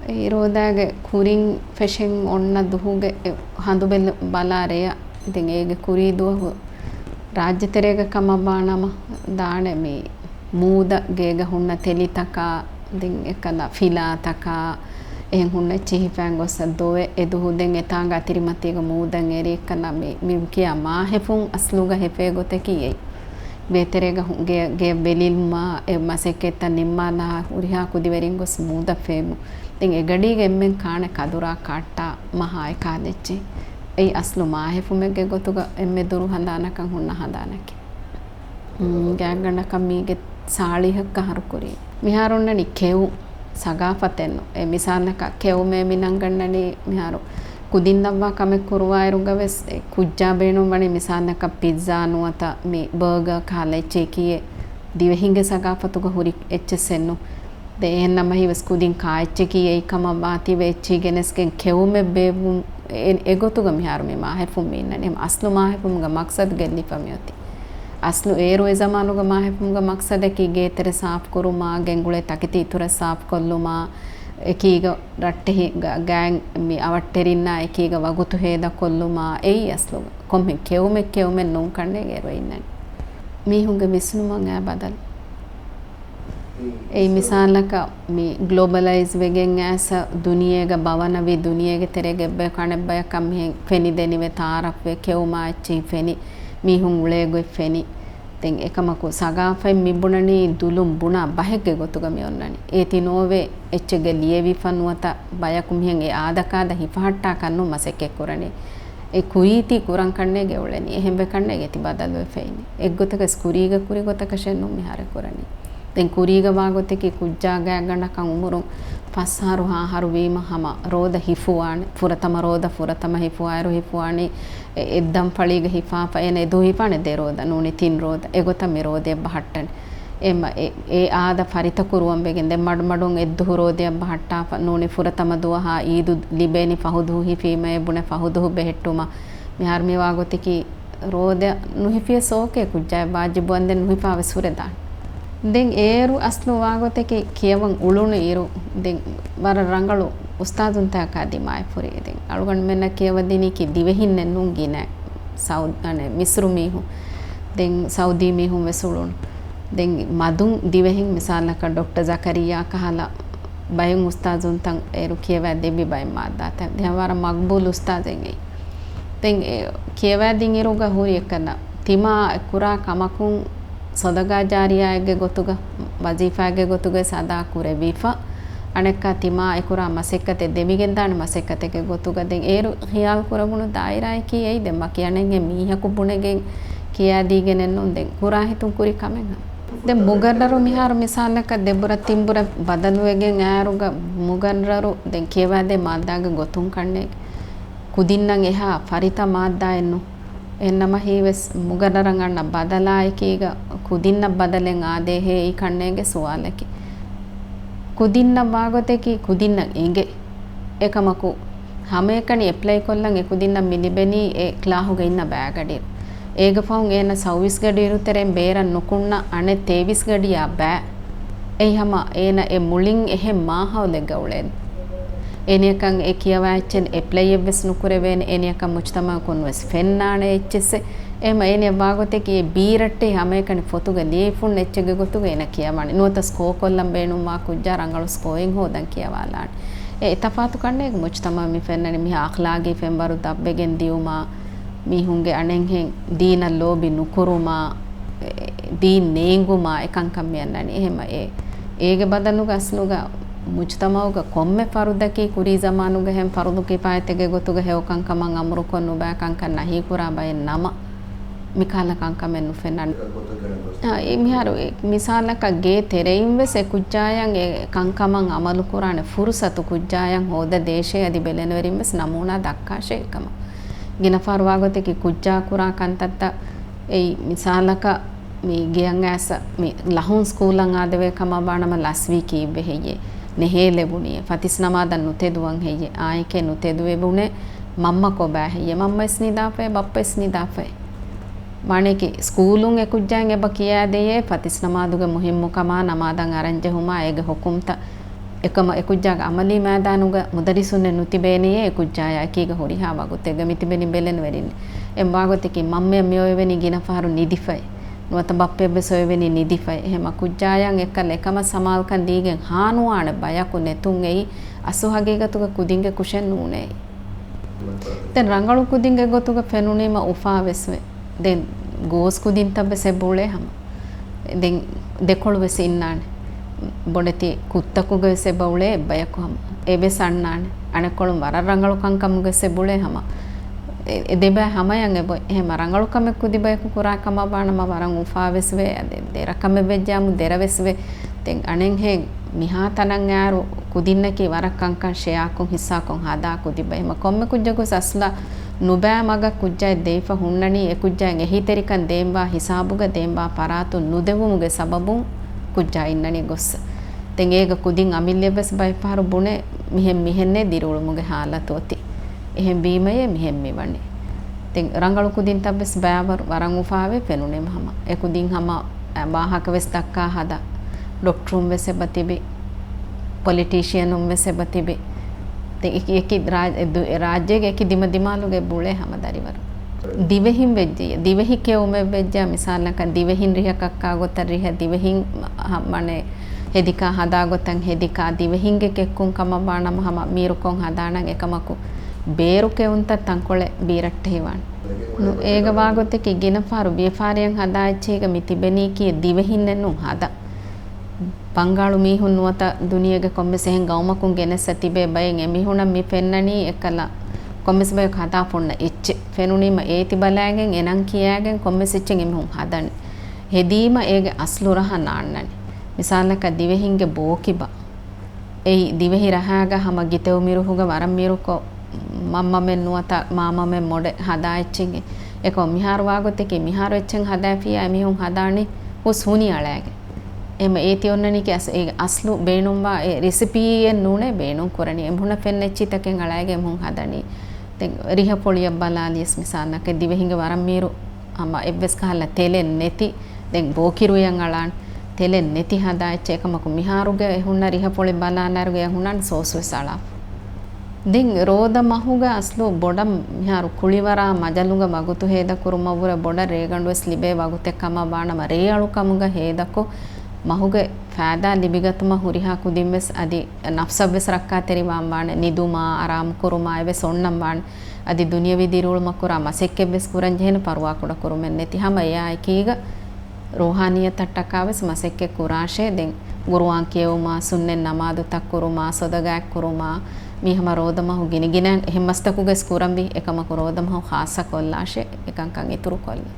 ඒ රෝදාගේ කුරින් fashion ඔන්න දුහුගේ හඳුබෙල් බලාරය ඉතින් ඒගේ කුරී දුව රාජ්‍යතරයක කමබානම දාන මේ මූද ගේග හුන්න තෙලිතකා ඉතින් එකලා ෆිලාතකා එහෙන් හුන්න චිහිපෑන් ගොස්ස දෝවේ එදුහුදෙන් එතාංග අතිරිමතියක මූදන් එරි එකලා මේ මිකියා මා හෙෆුන් අස්ලුග හෙපේ ගොතකී ಬೇತೆರೆಗ ಗೆ ಬೆಲಿಲ್ಮ ಮಸೆಕೆತ್ತ ನಿಮ್ಮಲ ಉರಿಹಾ ಕುದಿವರಿಂಗ್ ಗೊಸ್ ಮೂದ ಫೇಮು ತಿಂಗ್ ಎಗಡಿಗೆ ಎಮ್ಮೆನ್ ಕಾಣೆ ಕದುರಾ ಕಾಟ್ಟ ಮಹಾಯ್ ಕಾದೆಚ್ಚಿ ಐ ಅಸ್ಲು ಮಾಹೆ ಫುಮೆಗೆ ಗೊತ್ತುಗ ಎಮ್ಮೆ ದುರು ಹಂದಾನಕಂ ಹುನ್ನ ಹಂದಾನಕ್ಕೆ ಗ್ಯಾಂಗಣ್ಣ ಕಮ್ಮಿಗೆ ಸಾಳಿ ಹಕ್ಕ ಹರುಕುರಿ ಮಿಹಾರುಣ್ಣನಿ ಕೆವು ಸಗಾಫತೆನ್ನು ಎ ಮಿಸಾನಕ ಕೆವು ಮೇ ಮಿನಂಗಣ್ಣನಿ ಮಿಹಾರು ಕುದಿಂದವ್ವ ಕಮೆ ಕುರುವಾಯರುಗವೆಸ್ ಕುಜ್ಜಾ ಬೇಣು ಬಣಿ ಮಿಸಾನಕ ಪಿಜ್ಜಾ ನುವತ ಮಿ ಬರ್ಗರ್ ಖಾಲೆ ಚೇಕಿಯೆ ದಿವೆ ಹಿಂಗೆ ಸಗಾಫತುಗ ಹುರಿ ಎಚ್ಚೆಸೆನ್ನು ದೆ ಎನ್ನಮ ಹಿವಸ್ ಕುದಿನ್ ಕಾ ಎಚ್ಚೆಕಿಯೆ ಐಕಮ ಬಾತಿವೆ ಎಚ್ಚಿಗೆನೆಸ್ಗೆ ಕೆವುಮೆ ಬೇವು ಎಗೊತುಗ ಮಿಹಾರು ಮಿ ಮಾಹೆಫುಂ ಮೀನನೆ ಅಸ್ಲು ಮಾಹೆಫುಂಗ ಮಕ್ಸದ್ ಗೆಲ್ಲಿ ಫಮಿಯತಿ ಅಸ್ಲು ಏರು ಎ ಜಮಾನುಗ ಮಾಹೆಫುಂಗ ಮಕ್ಸದಕಿ ಗೇತೆರೆ ಸಾಫ್ ಕುರುಮಾ ಗೆಂಗುಳೆ ತಕಿತಿ ಇತುರ ಸಾಫ್ ಕೊಲ್ಲುಮಾ එකීග රට්ටෙහි ගෑන් මි අවට්ටෙරින්න එකීග වගුතු හේද කොල්ලුමා එයි අස්ලුග කොම්මෙ කෙවුමෙ නුම් කන්නේ ගේරෝ ඉන්නන් මීහුන්ගේ විස්නුමන් ඈ බදල් ඒ මිසාලක මි ග්ලෝබලයිස් වෙගෙන් ඇස දුනියේග බවනවි දුනියේග තෙරෙගෙ බය කණෙබ්බය කම් මෙහෙන් ෆෙනි දෙනිවෙ තාරක් වේ කෙවුමා එච්චි ෆෙනි මීහුන් උලේගොයි ෆෙනි ತೆಂಗ್ ಏಕಮಕು ಸಗಾಫೈ ಮಿಬ್ಬುಣನಿ ದುಲುಂ ಬುಣ ಬಹೆಗ್ಗೆ ಗೊತ್ತುಗಮಿ ಒನ್ನನಿ ಏತಿ ನೋವೆ ಎಚ್ಚೆಗೆ ಲಿಯವಿ ಫನ್ನುವತ ಬಯಕುಂ ಹೆಂಗೆ ಆದಕಾದ ಹಿಫಹಟ್ಟಾ ಕನ್ನು ಮಸೆಕ್ಕೆ ಕುರನಿ ඒ කුරීති කුරන් කන්නේගේ ඔලෙනි එහෙම කන්නේගේ ති බදල් වෙ ෆෙයිනි එක්ගොතක ස්කුරීග කුරි ගොතක ෂෙන්නු මිහාර කරණි දැන් කුරීග වාගොතකි කුජ්ජා ගෑගන්න කන් උමුරුන් පස්හාරු හාහරු වීම හම රෝද හිෆුවානි ෆුරතම හිෆුවායරු හිෆුවානි එද්දම් ඵලීග හිෆාප එන එදු හිපානේ දේ රෝද නෝනි තින් රෝද එගොත මි රෝදේ බහට්ටන් එම ඒ ආද ಫರಿತ ಕುರುವಂ ಬೆಗೆನ್ ದೆ ಮಡಮಡುಂ ಎದ್ದು ರೋದೆ ಬಹಟ್ಟಾ ನೋನಿ ಫುರತಮ ದುವಹ ಈದು ಲಿಬೇನಿ ಫಹುದು ಹಿಫೀಮೆ ಬುನೆ ಫಹುದು ಬೆහෙಟ್ಟುಮ ಮಿಹಾರ್ ಮಿ ವಾಗೊತಿಕಿ ರೋದೆ ನುಹಿಫಿಯ ಸೋಕೆ ಕುಜ್ಜಾಯ ಬಾಜಿಬು ಅಂದೆ ನುಹಿಫಾವೆ ಸುರೆದಾನ್ ದೆನ್ ಏರು ಅಸ್ಲು ವಾಗೊತಿಕಿ ಕಿಯವಂ ಉಳುಣು ಇರು ದೆನ್ ವರ ರಂಗಳು ಉಸ್ತಾದುನ್ ತಾಕಾದಿ ಮಾಯ ಫುರಿ ದೆನ್ ಅಳುಗಣ್ ಮೆನ್ನ ಕಿಯವದಿನಿ ಕಿ ದಿವೆಹಿನ್ನೆ ನುಂಗಿನೆ ಸೌದ್ ಅನೆ ಮಿಸ್ರು ಮೀಹು ದೆನ್ ಸೌದಿ ಮೀಹು ವೆಸುಳುಣು දෙන් මදුන් දිවෙහින් මිසාලක ඩොක්ටර් ජකරියා කහලා බයුන් උස්තාදුන් තන් ඒරු කියවා දෙබි බය මාදාත දෙවර මක්බූල් උස්තාදෙන් ඒ දෙන් කියවා දින් ඉරුග හුරි එකන තිමා කුරා කමකුන් සදගා ජාරියාගේ ගොතුග වජීෆාගේ ගොතුග සදා කුරේ විෆා අනෙක්ක තිමා එකුරා මසෙක්කතේ දෙමිගෙන් දාන මසෙක්කතේ ගොතුග දෙන් ඒරු හියාල් කුරගුණ දායිරායි කීයි දෙම කියනෙන් මීහකු බුණෙගෙන් කියා දීගෙන නුන් දෙන් කුරා හිතුන් කුරි කමෙන් ದೆ ಮುಗರ್ರರು ಮಿಹಾರು ಮಿಸಾಲಕ ದೆಬ್ಬರ ತಿಂಬುರ ಬದಲುವೆಗೆ ನ್ಯಾರುಗ ಮುಗರ್ರರು ದೆ ಕೇವಾದೆ ಮಾದ್ದಾಗ ಗೊತ್ತುಂ ಕಣ್ಣೆ ಕುದಿನ್ನಂ ಎಹ ಫರಿತ ಮಾದ್ದ ಎನ್ನು ಎನ್ನಮ ಹೀವೆಸ್ ಮುಗರ್ರರಂಗಣ್ಣ ಬದಲಾಯಿಕೀಗ ಕುದಿನ್ನ ಬದಲೆಂ ಆದೆ ಹೇ ಈ ಕಣ್ಣೆಗೆ ಸುವಾಲಕ್ಕೆ ಕುದಿನ್ನ ಬಾಗೊತೆಕಿ ಕುದಿನ್ನ ಇಂಗೆ ಏಕಮಕು ಹಮೇಕಣಿ ಎಪ್ಲೈ ಕೊಲ್ಲಂ ಎ ಕುದಿನ್ನ ಮಿಲಿಬೆನಿ ಎ ಕ್ಲಾಹುಗೆ ಇನ್ನ ಬ್ಯಾಗಡಿರು ಏಗ ಫೌನ್ ಏನ ಸೌವಿಸ್ ಗಡಿ ಇರುತ್ತೆರೆಂ ಬೇರ ನುಕುಣ್ಣ ಅಣೆ ತೇವಿಸ್ ಗಡಿಯ ಬ್ಯಾ ಏಯ್ ಹಮ ಏನ ಎ ಮುಳಿಂಗ್ ಎಹೆ ಮಾಹೌಲೆ ಗೌಳೆನ್ ಏನಿಯಕಂ ಎ ಕಿಯವಾಚೆನ್ ಎಪ್ಲೈ ಎವ್ವೆಸ್ ನುಕುರೆವೇನ್ ಏನಿಯಕಂ ಮುಜ್ತಮಾ ಕೊನ್ವೆಸ್ ಫೆನ್ನಾಣೆ ಎಚ್ಚೆಸೆ ಎಮ ಏನಿಯ ಬಾಗೊತೆ ಕಿ ಬೀರಟ್ಟೆ ಹಮೇಕಣಿ ಫೊತುಗೆ ಲೀಫುನ್ ಎಚ್ಚೆಗೆ ಗೊತ್ತುಗೆ ಏನ ಕಿಯವಾಣಿ ನುವತ ಸ್ಕೋ ಕೊಲ್ಲಂ ಬೇಣು ಮಾ ಕುಜ್ಜಾ ರಂಗಳು ಸ್ಕೋಯಿಂಗ್ ಹೋದಂ ಕಿಯವಾಲಾಣಿ ಎ ತಫಾತು ಕಣ್ಣೆಗೆ ಮುಜ್ತಮಾ ಮಿ ಫೆನ್ನನಿ ಮಿ ಅಖ್ಲಾಗಿ ಫೆಂಬರು ದಬ್ಬೆಗೆನ್ ದಿಯುಮಾ මීහුන්ගේ අනෙන් හෙන් දීන ලෝබි නුකුරුමා දීන් නේංගුමා එකං කම්මියන්නනි එහෙම ඒගේ බදනුග අස්නුග මුජ්තමවුග කොම්මෙ ෆරුදකි කුරි ජමානුග හෙන් ෆරුදු කිපායතගේ ගොතුග හෙවකං කමං අමුරු කොන්නු බෑකං කන්න හී කුරා බයෙන් නම මිකාලකං කමෙන් නුෆෙන්නන් ඒ මිහාරු මිසාලක ගේ තෙරෙයින් වෙස කුජ්ජායන් ඒ කංකමං අමලු කුරානේ ෆුරුසතු කුජ්ජායන් හොද දේශේ අදි බෙලෙනවරින් වෙස් නමූනා දක්කාශේකම ಗಿನಫಾರ್ ವಾಗೋತೆಕಿ ಕುಜ್ಜಾ ಕುರಾ ಕಂತತ್ತ ಏಯ್ ಮಿಸಾಲಕ ಮಿ ಗಿಯಂ ಆಸ ಮಿ ಲಹುನ್ ಸ್ಕೂಲಂ ಆದವೆ ಕಮ ಬಾಣಮ ಲಸ್ವಿ ಕೀಬೆ ಹೆಯ್ಯೆ ನೆಹೇಲೆ ಬುಣಿಯೆ ಫತಿಸ್ ನಮಾದನ್ ನುತೆದುವಂ ಹೆಯ್ಯೆ ಆಯಕೆ ನುತೆದುವೆ ಬುಣೆ ಮಮ್ಮ ಕೊಬಾ ಹೆಯ್ಯೆ ಮಮ್ಮ ಇಸ್ನಿದಾಫೆ ಬಪ್ಪ ಇಸ್ನಿದಾಫೆ ಮಾಣೆಕಿ ಸ್ಕೂಲುಂ ಎ ಕುಜ್ಜಾಂ ಎಬ ಕಿಯಾದೆಯೆ ಫತಿಸ್ ನಮಾದುಗೆ ಮುಹಿಮ್ಮು ಕಮ ನಮಾದಂ ಅರಂಜೆ ಹುಮಾ ಏಗೆ ಹುಕುಮ್ತ එකම එකුජ්ජාග අමලි මෑදානුග මුදරිසුන්නේ නුතිබේනියේ එකුජ්ජාය කීග හොරිහා වගුතෙග මිතිබෙනි බෙලෙන වෙරින්නේ එම් වාගොතකි මම්මය මියොවෙනි ගින පාරු නිදිෆයි නුවත බප්පෙබ්බ සොයවෙනි නිදිෆයි එහෙම කුජ්ජායන් එක්කල එකම සමාල්කන් දීගෙන් හානුවාන බයකු නෙතුන් එයි අසුහගේගතුග කුදින්ගේ කුෂෙන් නූනේ දැන් රංගලු කුදින්ගේ ගොතුග ෆෙනුනීම උෆා වෙස්වේ දැන් ගෝස් කුදින් තබ්බ සෙබුලේ හැම දැන් දෙකොළු වෙස ඉන්නානේ බොඩති කුත්තකුගේ සෙබුලේ බයකු හැම එබේ සන්නානේ අනකොළු වර රංගලු කංකමුගේ සෙබුලේ හැම දෙබෑ හැමයන් එබ එහෙම රංගලු කමෙක් කුදි බයකු කුරා කම බානම වරන් උෆා වෙස්වේ දෙරකම වෙජ්ජාමු දෙර වෙස්වේ දැන් අනෙන් හේ මිහා තනන් යාරු කුදින්නකි වරක් කංකන් ෂයාකුන් හිස්සාකුන් හදා කුදි බය එම කොම්මෙ කුජ්ජකු සස්ලා නුබෑ මග කුජ්ජයි දෙයිෆ හුන්නනි එ කුජ්ජයන් එහිතරිකන් දේම්වා හිසාබුග දේම්වා පරාතු නුදෙවුමුගේ සබබුන් ಕುಜ್ಜಾ ಇನ್ನನಿ ಗೊಸ್ಸ ತೆಂಗೇಗ ಕುದಿಂಗ್ ಅಮಿಲ್ಯಬಸ್ ಬೈ ಪಾರು ಬುಣೆ ಮಿಹೆನ್ನೆ ದಿರುಳು ಮುಗೆ ಹಾಲತೋತಿ එහෙන් බීමයේ මිහෙන් මෙවන්නේ තින් රංගලු කුදින් තබ්බස් බෑවර් වරන් උෆාවේ පෙනුනේ මහම ඒ කුදින් හම වාහක වෙස් දක්කා හදා ડોක්ටරුම් වෙසේ බතිබි පොලිටිෂියනුම් වෙසේ බතිබි තින් එකි රාජ්‍යයේ එකි දිම දිමාලුගේ බුලේ හැම දරිවර දිවෙහින් වෙජ්ජිය දිවෙහි කෙවුම වෙජ්ජා මිසාලක දිවෙහින් රිහකක්කා ගොතර රිහ දිවෙහින් මනේ හෙදිකා හදා ගොතන් හෙදිකා දිවෙහින්ගේ කෙක්කුන් කම බානම හම මීරුකොන් හදානන් එකමකු ಬೇರುಕೆ ಉಂತ ತಂಕೊಳೆ ಬೀರಟ್ಟೆ ಹಿವಾಣ್ ಏಗ ವಾಗೊತ್ತೆಕಿ ಗಿನ ಫಾರು ಬೇಫಾರಿಯಂ ಹದಾ ಇಚ್ಚೇಗ ಮಿತಿ ಬೆನೀಕಿ ದಿವೆಹಿನ್ನೆನ್ನು ಹದ ಬಂಗಾಳು ಮೀಹುನ್ ನುವತ ದುನಿಯಗೆ ಕೊಮ್ಮೆಸೆ ಹೆಂಗ್ ಗೌಮಕುಂ ಗೆನೆಸ ತಿಬೆ ಬಯಂ ಎಮಿಹುಣ ಮಿ ಫೆನ್ನನಿ ಎಕ್ಕಲ ಕೊಮ್ಮೆಸ ಬಯ ಹದಾ ಪುಣ್ಣ ಇಚ್ಚೆ ಫೆನುನಿಮ ಏತಿ ಬಲಾಗೆಂ ಎನಂ ಕಿಯಾಗೆಂ ಕೊಮ್ಮೆಸ ಇಚ್ಚೆಂ ಎಮಿಹುಂ ಹದನ್ ಹೆದೀಮ ಏಗೆ ಅಸ್ಲುರಹ ನಾಣ್ಣನಿ ಮಿಸಾಲಕ ದಿವೆಹಿಂಗೆ ಬೋಕಿಬ ಏಯ್ ದಿವೆಹಿ ರಹಾಗ ಹಮ ಗಿತೆವು ಮಿರುಹುಗ ವರಂ ಮಿರುಕೊ මම්ම මෙන් නුවත මාම මෙන් මොඩ හදා එච්චින්ගේ එක මිහාර වාගොතේ මිහාර එච්චෙන් හදා ෆියා මිහුන් හදානේ හොස් හුනි අලෑගේ එම ඒති ඔන්නනි කැස් ඒ අස්ලු බේනුම් වා ඒ රෙසිපි එන් නුනේ බේනුම් කරණි එමුණ ෆෙන්නෙච්චි තකෙන් අලෑගේ මුන් හදනි තෙන් රිහ පොලිය බලාලියස් මිසානක දිවෙහිංගේ වරම් මීරු අම එබ්බස් කහලා තෙලෙන් නැති දැන් බෝකිරුයන් අලාන් තෙලෙන් නැති හදා එච්ච එකමකු මිහාරුගේ එහුන්න රිහ පොලි බලානාරුගේ එහුන්නන් සෝස්වෙසලා ದಿಂ ರೋದ ಮಹುಗ ಅಸ್ಲು ಬೊಡ ಮಿಹಾರು ಕುಳಿವರ ಮಜಲುಗ ಮಗುತು ಹೇದ ಕುರುಮವುರ ಬೊಡ ರೇಗಂಡುವೆಸ್ ಲಿಬೆ ವಗುತೆ ಕಮ ಬಾಣಮ ರೇಯಳು ಕಮುಗ ಹೇದಕು ಮಹುಗೆ ಫಾದಾ ಲಿಬಿಗತುಮ ಹುರಿಹಾ ಕುದಿಮ್ವೆಸ್ ಅದಿ ನಫ್ಸವ್ವೆಸ್ ರಕ್ಕಾ ತೆರಿವಾಂ ಬಾಣೆ ನಿದುಮ ಆರಾಮ್ ಕುರುಮ ಎವೆಸ್ ಒಣ್ಣಂ ಬಾಣೆ ಅದಿ ದುನಿಯವಿ ದಿರುಳು ಮಕ್ಕುರ ಮಸೆಕ್ಕೆವ್ವೆಸ್ ಕುರಂ ಜೇನು ಪರ್ವಾ ಕುಡ ಕುರುಮೆನ್ ನೆತಿ ಹಮ ಯಾಯ್ ಕೀಗ ರೂಹಾನಿಯ ತಟ್ಟಕಾವೆಸ್ ಮಸೆಕ್ಕೆ ಕುರಾಶೆ ದೆಂ ಗುರುವಾಂ ಕೇವುಮಾ ಸುನ್ನೆನ್ ನಮಾದು ತಕ್ಕುರುಮಾ ಸೊದಗಾಕ್ ಕುರುಮಾ මීහම රෝදමහු ගිනිගෙන එහෙම මස්තකුගේ ස්කුරම්බි එකම රෝදමහු ખાસા කොල්ලාෂේ එකංකන් ඉතුරු කොල්ලා